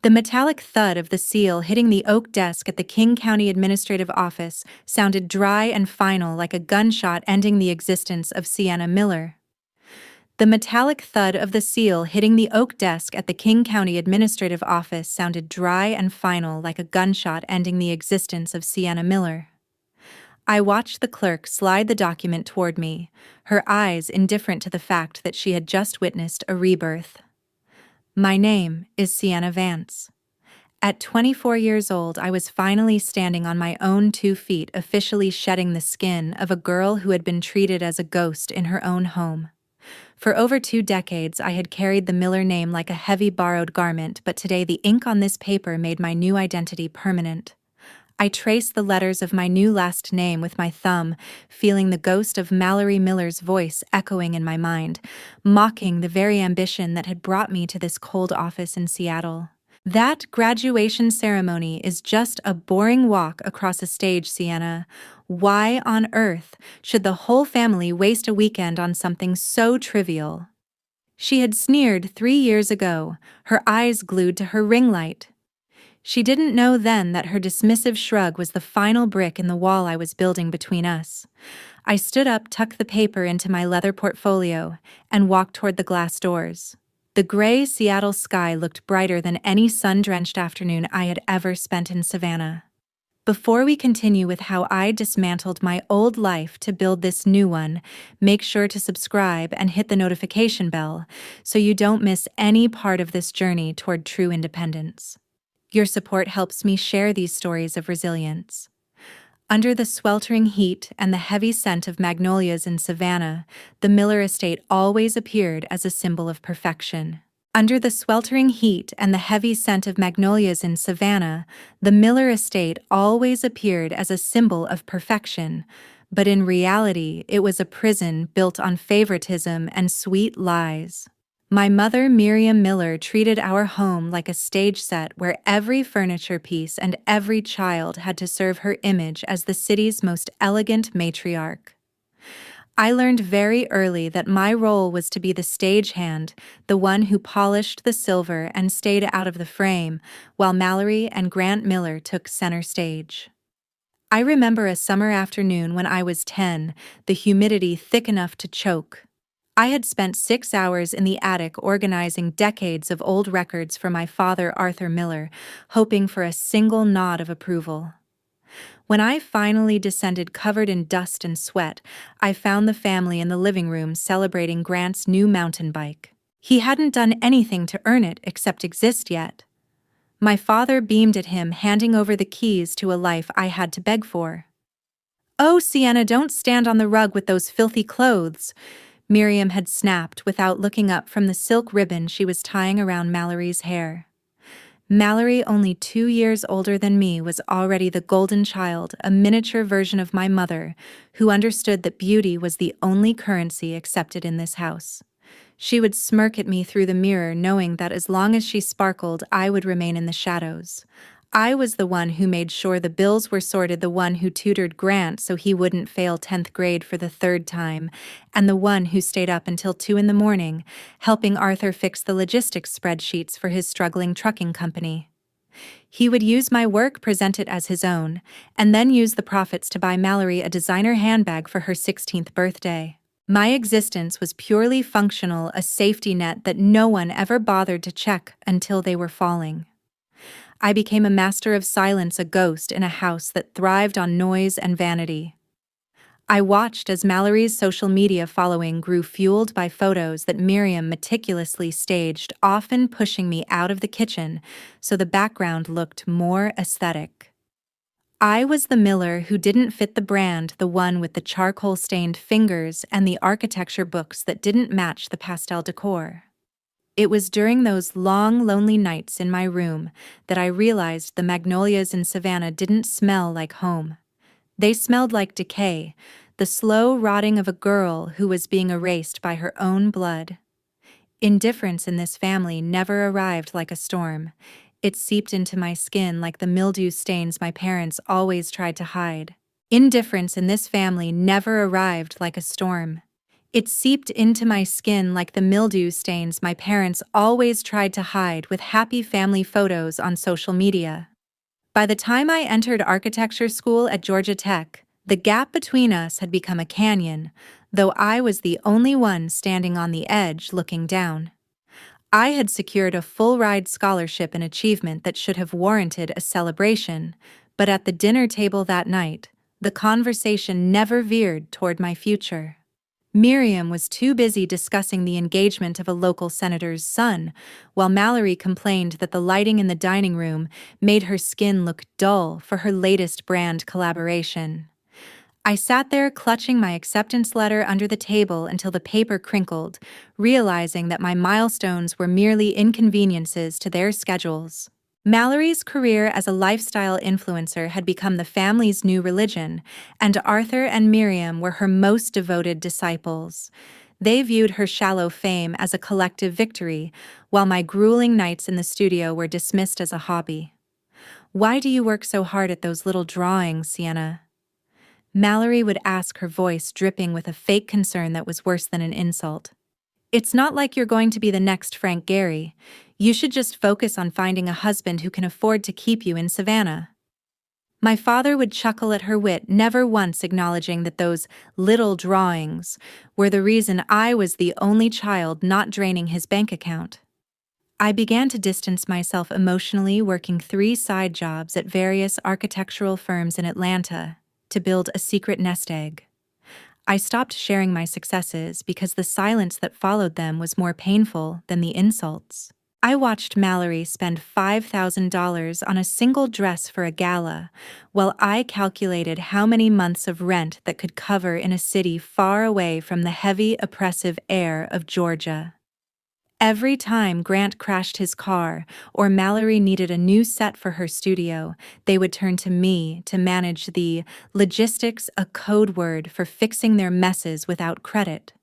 The metallic thud of the seal hitting the oak desk at the King County Administrative Office sounded dry and final like a gunshot ending the existence of Sienna Miller. The metallic thud of the seal hitting the oak desk at the King County Administrative Office sounded dry and final like a gunshot ending the existence of Sienna Miller. I watched the clerk slide the document toward me, her eyes indifferent to the fact that she had just witnessed a rebirth. My name is Sienna Vance. At 24 years old, I was finally standing on my own 2 feet, officially shedding the skin of a girl who had been treated as a ghost in her own home. For over 2 decades, I had carried the Miller name like a heavy borrowed garment, but today the ink on this paper made my new identity permanent. I traced the letters of my new last name with my thumb, feeling the ghost of Mallory Miller's voice echoing in my mind, mocking the very ambition that had brought me to this cold office in Seattle. That graduation ceremony is just a boring walk across a stage, Sienna. Why on earth should the whole family waste a weekend on something so trivial? She had sneered 3 years ago, her eyes glued to her ring light. She didn't know then that her dismissive shrug was the final brick in the wall I was building between us. I stood up, tucked the paper into my leather portfolio, and walked toward the glass doors. The gray Seattle sky looked brighter than any sun-drenched afternoon I had ever spent in Savannah. Before we continue with how I dismantled my old life to build this new one, make sure to subscribe and hit the notification bell so you don't miss any part of this journey toward true independence. Your support helps me share these stories of resilience. Under the sweltering heat and the heavy scent of magnolias in Savannah, the Miller estate always appeared as a symbol of perfection. Under the sweltering heat and the heavy scent of magnolias in Savannah, the Miller estate always appeared as a symbol of perfection, but in reality it was a prison built on favoritism and sweet lies. My mother, Miriam Miller, treated our home like a stage set where every furniture piece and every child had to serve her image as the city's most elegant matriarch. I learned very early that my role was to be the stagehand, the one who polished the silver and stayed out of the frame, while Mallory and Grant Miller took center stage. I remember a summer afternoon when I was 10, the humidity thick enough to choke. I had spent 6 hours in the attic organizing decades of old records for my father, Arthur Miller, hoping for a single nod of approval. When I finally descended covered in dust and sweat, I found the family in the living room celebrating Grant's new mountain bike. He hadn't done anything to earn it except exist yet. My father beamed at him, handing over the keys to a life I had to beg for. "Oh, Sienna, don't stand on the rug with those filthy clothes," Miriam had snapped without looking up from the silk ribbon she was tying around Mallory's hair. Mallory, only 2 years older than me, was already the golden child, a miniature version of my mother, who understood that beauty was the only currency accepted in this house. She would smirk at me through the mirror, knowing that as long as she sparkled, I would remain in the shadows. I was the one who made sure the bills were sorted, the one who tutored Grant so he wouldn't fail 10th grade for the 3rd time, and the one who stayed up until 2 in the morning, helping Arthur fix the logistics spreadsheets for his struggling trucking company. He would use my work, present it as his own, and then use the profits to buy Mallory a designer handbag for her 16th birthday. My existence was purely functional, a safety net that no one ever bothered to check until they were falling. I became a master of silence, a ghost in a house that thrived on noise and vanity. I watched as Mallory's social media following grew, fueled by photos that Miriam meticulously staged, often pushing me out of the kitchen so the background looked more aesthetic. I was the Miller who didn't fit the brand, the one with the charcoal-stained fingers and the architecture books that didn't match the pastel decor. It was during those long, lonely nights in my room that I realized the magnolias in Savannah didn't smell like home. They smelled like decay, the slow rotting of a girl who was being erased by her own blood. Indifference in this family never arrived like a storm. It seeped into my skin like the mildew stains my parents always tried to hide. Indifference in this family never arrived like a storm. It seeped into my skin like the mildew stains my parents always tried to hide with happy family photos on social media. By the time I entered architecture school at Georgia Tech, the gap between us had become a canyon, though I was the only one standing on the edge looking down. I had secured a full-ride scholarship, an achievement that should have warranted a celebration, but at the dinner table that night, the conversation never veered toward my future. Miriam was too busy discussing the engagement of a local senator's son, while Mallory complained that the lighting in the dining room made her skin look dull for her latest brand collaboration. I sat there clutching my acceptance letter under the table until the paper crinkled, realizing that my milestones were merely inconveniences to their schedules. Mallory's career as a lifestyle influencer had become the family's new religion, and Arthur and Miriam were her most devoted disciples. They viewed her shallow fame as a collective victory, while my grueling nights in the studio were dismissed as a hobby. "Why do you work so hard at those little drawings, Sienna?" Mallory would ask, her voice dripping with a fake concern that was worse than an insult. "It's not like you're going to be the next Frank Gehry. You should just focus on finding a husband who can afford to keep you in Savannah." My father would chuckle at her wit, never once acknowledging that those little drawings were the reason I was the only child not draining his bank account. I began to distance myself emotionally, working 3 side jobs at various architectural firms in Atlanta to build a secret nest egg. I stopped sharing my successes because the silence that followed them was more painful than the insults. I watched Mallory spend $5,000 on a single dress for a gala, while I calculated how many months of rent that could cover in a city far away from the heavy, oppressive air of Georgia. Every time Grant crashed his car or Mallory needed a new set for her studio, they would turn to me to manage the logistics, a code word for fixing their messes without credit.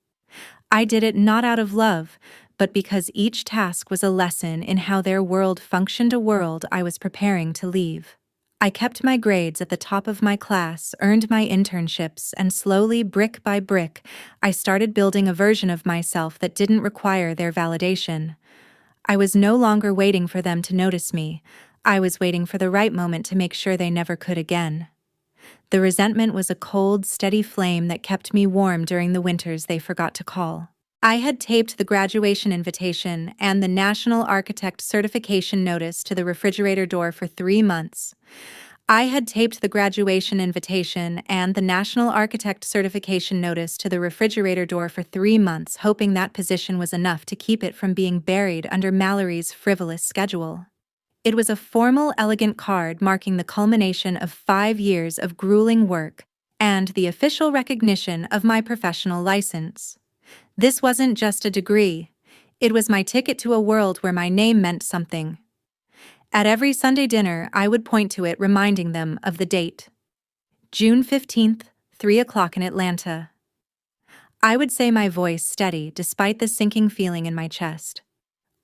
I did it not out of love, but because each task was a lesson in how their world functioned, a world I was preparing to leave. I kept my grades at the top of my class, earned my internships, and slowly, brick by brick, I started building a version of myself that didn't require their validation. I was no longer waiting for them to notice me. I was waiting for the right moment to make sure they never could again. The resentment was a cold, steady flame that kept me warm during the winters they forgot to call. I had taped the graduation invitation and the National Architect Certification Notice to the refrigerator door for 3 months. I had taped the graduation invitation and the National Architect Certification Notice to the refrigerator door for 3 months, hoping that position was enough to keep it from being buried under Mallory's frivolous schedule. It was a formal, elegant card marking the culmination of 5 years of grueling work and the official recognition of my professional license. This wasn't just a degree. It was my ticket to a world where my name meant something. At every Sunday dinner, I would point to it, reminding them of the date. June 15th, 3 o'clock in Atlanta. I would say, my voice steady despite the sinking feeling in my chest.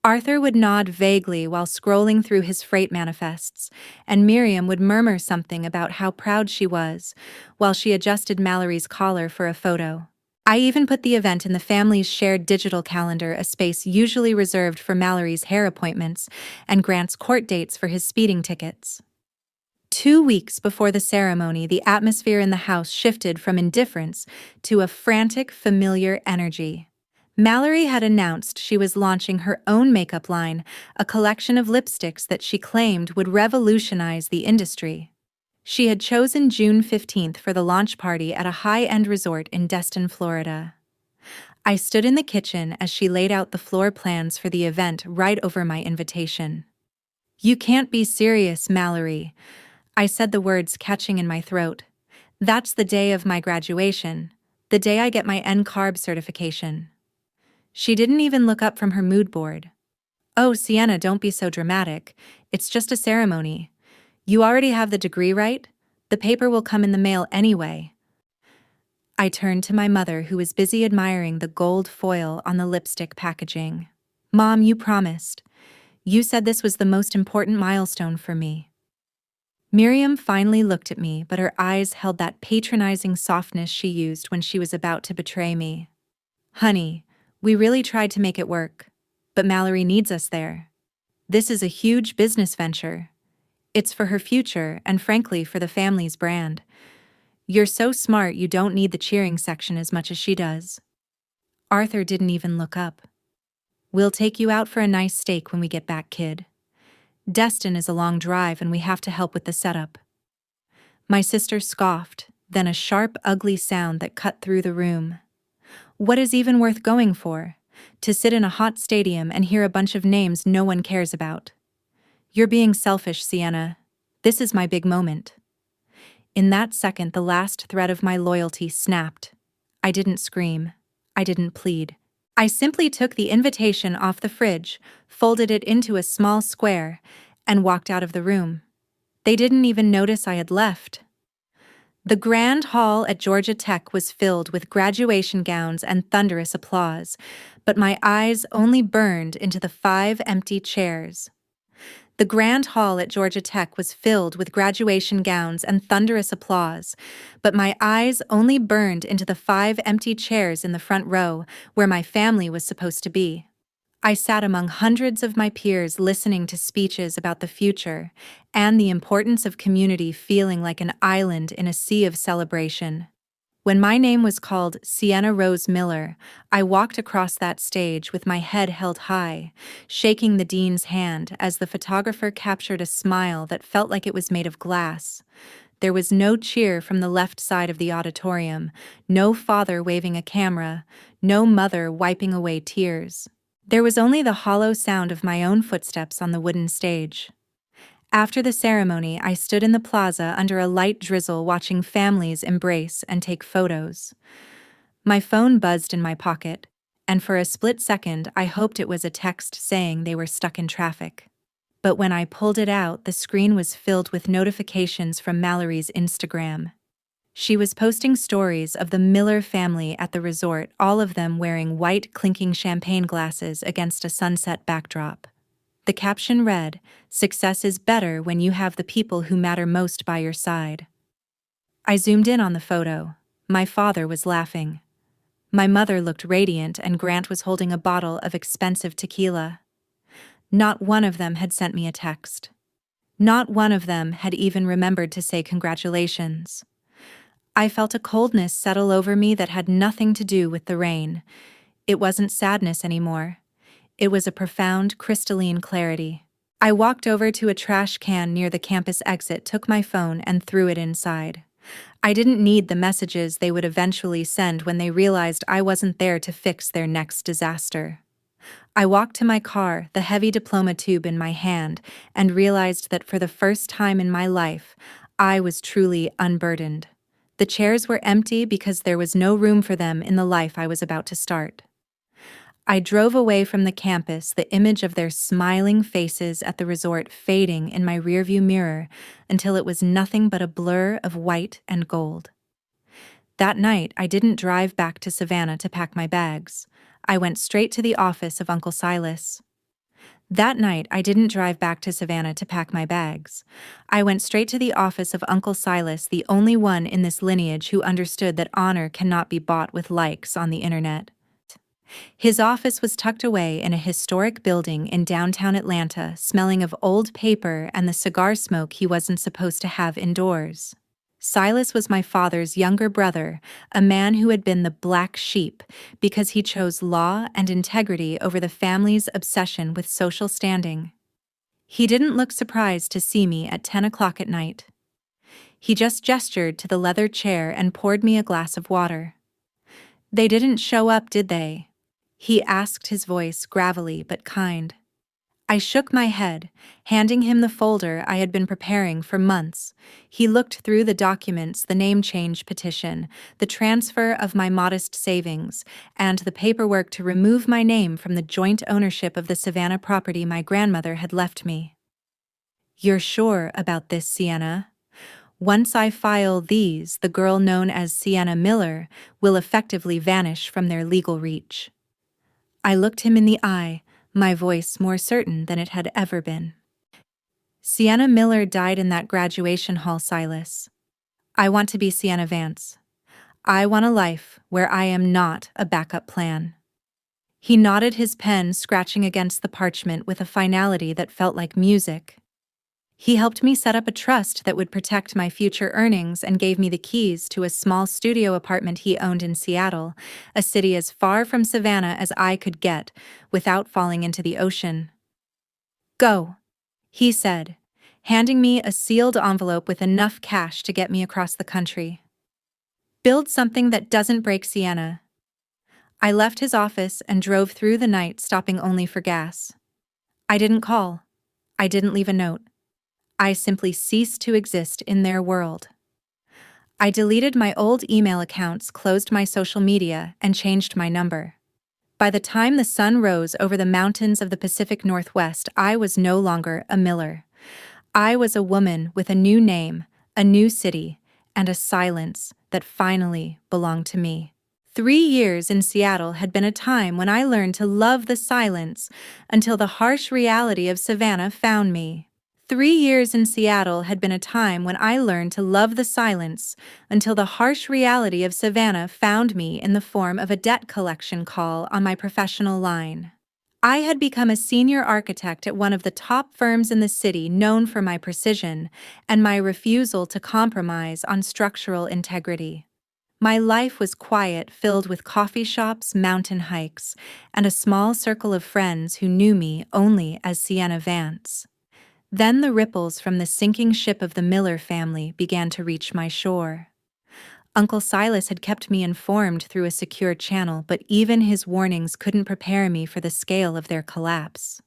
Arthur would nod vaguely while scrolling through his freight manifests, and Miriam would murmur something about how proud she was while she adjusted Mallory's collar for a photo. I even put the event in the family's shared digital calendar, a space usually reserved for Mallory's hair appointments and Grant's court dates for his speeding tickets. 2 weeks before the ceremony, the atmosphere in the house shifted from indifference to a frantic, familiar energy. Mallory had announced she was launching her own makeup line, a collection of lipsticks that she claimed would revolutionize the industry. She had chosen June 15th for the launch party at a high-end resort in Destin, Florida. I stood in the kitchen as she laid out the floor plans for the event right over my invitation. "You can't be serious, Mallory," I said, the words catching in my throat. "That's the day of my graduation, the day I get my NCARB certification." She didn't even look up from her mood board. "Oh, Sienna, don't be so dramatic. It's just a ceremony. You already have the degree, right? The paper will come in the mail anyway." I turned to my mother, who was busy admiring the gold foil on the lipstick packaging. "Mom, you promised. You said this was the most important milestone for me." Miriam finally looked at me, but her eyes held that patronizing softness she used when she was about to betray me. Honey, we really tried to make it work, but Mallory needs us there. This is a huge business venture. It's for her future and frankly for the family's brand. You're so smart you don't need the cheering section as much as she does. Arthur didn't even look up. We'll take you out for a nice steak when we get back, kid. Destin is a long drive and we have to help with the setup. My sister scoffed, then a sharp, ugly sound that cut through the room. What is even worth going for? To sit in a hot stadium and hear a bunch of names no one cares about. You're being selfish, Sienna. This is my big moment. In that second, the last thread of my loyalty snapped. I didn't scream. I didn't plead. I simply took the invitation off the fridge, folded it into a small square, and walked out of the room. They didn't even notice I had left. The grand hall at Georgia Tech was filled with graduation gowns and thunderous applause, but my eyes only burned into the 5 empty chairs. The grand hall at Georgia Tech was filled with graduation gowns and thunderous applause, but my eyes only burned into the 5 empty chairs in the front row, where my family was supposed to be. I sat among hundreds of my peers listening to speeches about the future and the importance of community, feeling like an island in a sea of celebration. When my name was called Sienna Rose Miller, I walked across that stage with my head held high, shaking the dean's hand as the photographer captured a smile that felt like it was made of glass. There was no cheer from the left side of the auditorium, no father waving a camera, no mother wiping away tears. There was only the hollow sound of my own footsteps on the wooden stage. After the ceremony, I stood in the plaza under a light drizzle watching families embrace and take photos. My phone buzzed in my pocket, and for a split second I hoped it was a text saying they were stuck in traffic. But when I pulled it out, the screen was filled with notifications from Mallory's Instagram. She was posting stories of the Miller family at the resort, all of them wearing white clinking champagne glasses against a sunset backdrop. The caption read, "Success is better when you have the people who matter most by your side." I zoomed in on the photo. My father was laughing. My mother looked radiant and Grant was holding a bottle of expensive tequila. Not one of them had sent me a text. Not one of them had even remembered to say congratulations. I felt a coldness settle over me that had nothing to do with the rain. It wasn't sadness anymore. It was a profound, crystalline clarity. I walked over to a trash can near the campus exit, took my phone, and threw it inside. I didn't need the messages they would eventually send when they realized I wasn't there to fix their next disaster. I walked to my car, the heavy diploma tube in my hand, and realized that for the first time in my life, I was truly unburdened. The chairs were empty because there was no room for them in the life I was about to start. I drove away from the campus, the image of their smiling faces at the resort fading in my rearview mirror until it was nothing but a blur of white and gold. That night, I didn't drive back to Savannah to pack my bags. I went straight to the office of Uncle Silas. That night, I didn't drive back to Savannah to pack my bags. I went straight to the office of Uncle Silas, the only one in this lineage who understood that honor cannot be bought with likes on the internet. His office was tucked away in a historic building in downtown Atlanta, smelling of old paper and the cigar smoke he wasn't supposed to have indoors. Silas was my father's younger brother, a man who had been the black sheep because he chose law and integrity over the family's obsession with social standing. He didn't look surprised to see me at 10 o'clock at night. He just gestured to the leather chair and poured me a glass of water. "They didn't show up, did they?" he asked, his voice gravelly but kind. I shook my head, handing him the folder I had been preparing for months. He looked through the documents, the name change petition, the transfer of my modest savings, and the paperwork to remove my name from the joint ownership of the Savannah property my grandmother had left me. "You're sure about this, Sienna? Once I file these, the girl known as Sienna Miller will effectively vanish from their legal reach." I looked him in the eye, my voice more certain than it had ever been. "Sienna Miller died in that graduation hall, Silas. I want to be Sienna Vance. I want a life where I am not a backup plan. He nodded his pen, scratching against the parchment with a finality that felt like music. He helped me set up a trust that would protect my future earnings and gave me the keys to a small studio apartment he owned in Seattle, a city as far from Savannah as I could get without falling into the ocean. Go, he said, handing me a sealed envelope with enough cash to get me across the country. Build something that doesn't break Sienna. I left his office and drove through the night, stopping only for gas. I didn't call. I didn't leave a note. I simply ceased to exist in their world. I deleted my old email accounts, closed my social media, and changed my number. By the time the sun rose over the mountains of the Pacific Northwest, I was no longer a Miller. I was a woman with a new name, a new city, and a silence that finally belonged to me. 3 years in Seattle had been a time when I learned to love the silence until the harsh reality of Savannah found me. 3 years in Seattle had been a time when I learned to love the silence until the harsh reality of Savannah found me in the form of a debt collection call on my professional line. I had become a senior architect at one of the top firms in the city, known for my precision and my refusal to compromise on structural integrity. My life was quiet, filled with coffee shops, mountain hikes, and a small circle of friends who knew me only as Sienna Vance. Then the ripples from the sinking ship of the Miller family began to reach my shore. Uncle Silas had kept me informed through a secure channel, but even his warnings couldn't prepare me for the scale of their collapse.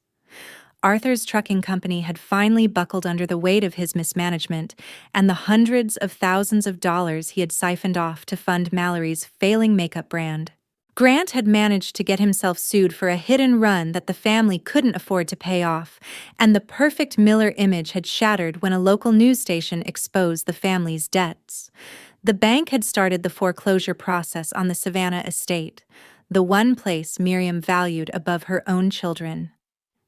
Arthur's trucking company had finally buckled under the weight of his mismanagement and the hundreds of thousands of dollars he had siphoned off to fund Mallory's failing makeup brand. Grant had managed to get himself sued for a hit-and-run that the family couldn't afford to pay off, and the perfect Miller image had shattered when a local news station exposed the family's debts. The bank had started the foreclosure process on the Savannah estate, the one place Miriam valued above her own children.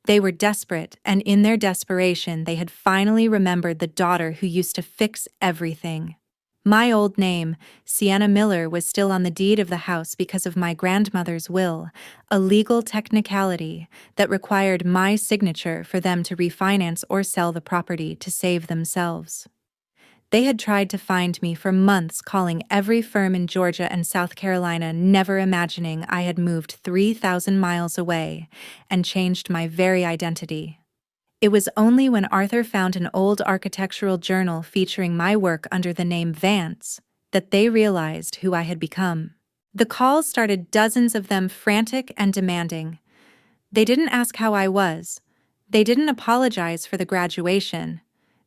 They were desperate, and in their desperation they had finally remembered the daughter who used to fix everything. My old name, Sienna Miller, was still on the deed of the house because of my grandmother's will, a legal technicality that required my signature for them to refinance or sell the property to save themselves. They had tried to find me for months, calling every firm in Georgia and South Carolina, never imagining I had moved 3,000 miles away and changed my very identity. It was only when Arthur found an old architectural journal featuring my work under the name Vance that they realized who I had become. The calls started, dozens of them, frantic and demanding. They didn't ask how I was. They didn't apologize for the graduation.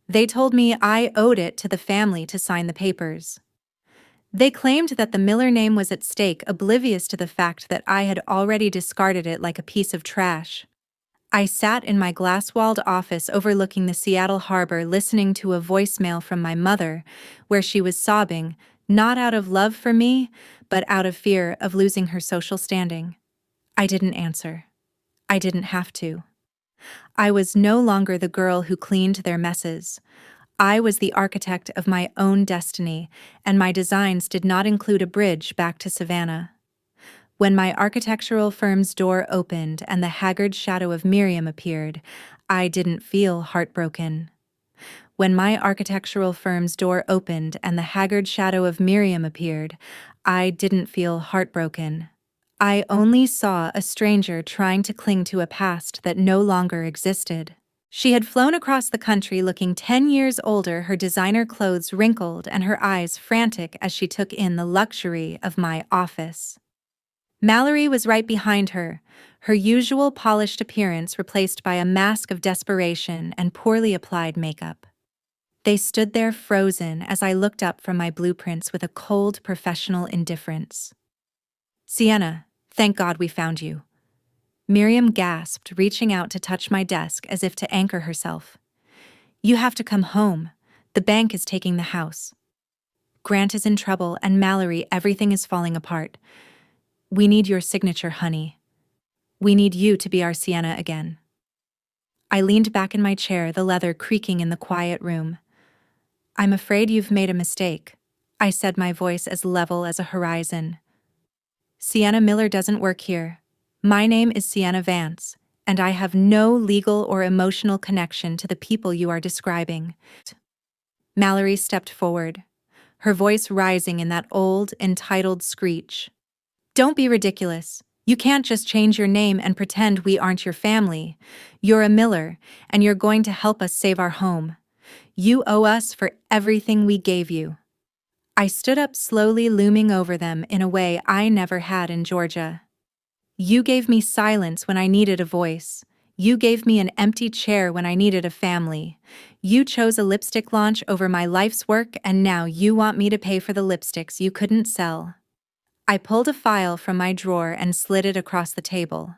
They told me I owed it to the family to sign the papers. They claimed that the Miller name was at stake, oblivious to the fact that I had already discarded it like a piece of trash. I sat in my glass-walled office overlooking the Seattle harbor, listening to a voicemail from my mother, where she was sobbing, not out of love for me, but out of fear of losing her social standing. I didn't answer. I didn't have to. I was no longer the girl who cleaned their messes. I was the architect of my own destiny, and my designs did not include a bridge back to Savannah. When my architectural firm's door opened and the haggard shadow of Miriam appeared, I didn't feel heartbroken. When my architectural firm's door opened and the haggard shadow of Miriam appeared, I didn't feel heartbroken. I only saw a stranger trying to cling to a past that no longer existed. She had flown across the country looking 10 years older, her designer clothes wrinkled and her eyes frantic as she took in the luxury of my office. Mallory was right behind her, her usual polished appearance replaced by a mask of desperation and poorly applied makeup. They stood there frozen as I looked up from my blueprints with a cold, professional indifference. "Sienna, thank God we found you." Miriam gasped, reaching out to touch my desk as if to anchor herself. "You have to come home. The bank is taking the house. Grant is in trouble, and Mallory, everything is falling apart. We need your signature, honey. We need you to be our Sienna again." I leaned back in my chair, the leather creaking in the quiet room. "I'm afraid you've made a mistake," I said, my voice as level as a horizon. Sienna Miller doesn't work here. My name is Sienna Vance, and I have no legal or emotional connection to the people you are describing. Mallory stepped forward, her voice rising in that old, entitled screech. Don't be ridiculous. You can't just change your name and pretend we aren't your family. You're a Miller, and you're going to help us save our home. You owe us for everything we gave you. I stood up slowly, looming over them in a way I never had in Georgia. You gave me silence when I needed a voice. You gave me an empty chair when I needed a family. You chose a lipstick launch over my life's work, and now you want me to pay for the lipsticks you couldn't sell. I pulled a file from my drawer and slid it across the table.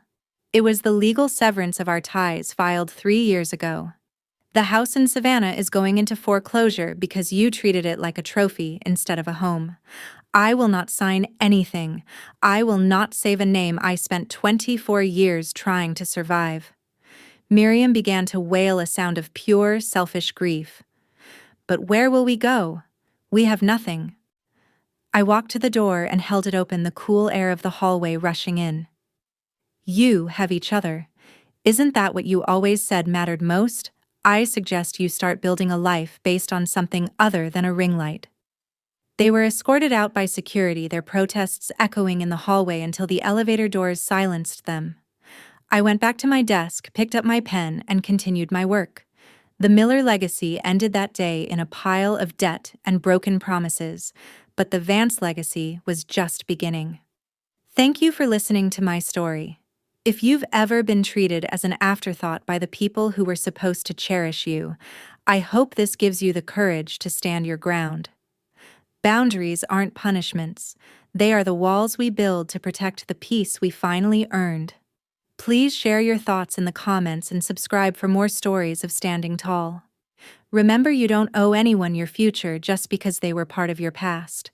It was the legal severance of our ties filed 3 years ago. The house in Savannah is going into foreclosure because you treated it like a trophy instead of a home. I will not sign anything. I will not save a name I spent 24 years trying to survive. Miriam began to wail a sound of pure, selfish grief. But where will we go? We have nothing. I walked to the door and held it open, the cool air of the hallway rushing in. You have each other. Isn't that what you always said mattered most? I suggest you start building a life based on something other than a ring light. They were escorted out by security, their protests echoing in the hallway until the elevator doors silenced them. I went back to my desk, picked up my pen, and continued my work. The Miller legacy ended that day in a pile of debt and broken promises, but the Vance legacy was just beginning. Thank you for listening to my story. If you've ever been treated as an afterthought by the people who were supposed to cherish you, I hope this gives you the courage to stand your ground. Boundaries aren't punishments. They are the walls we build to protect the peace we finally earned. Please share your thoughts in the comments and subscribe for more stories of standing tall. Remember, you don't owe anyone your future just because they were part of your past.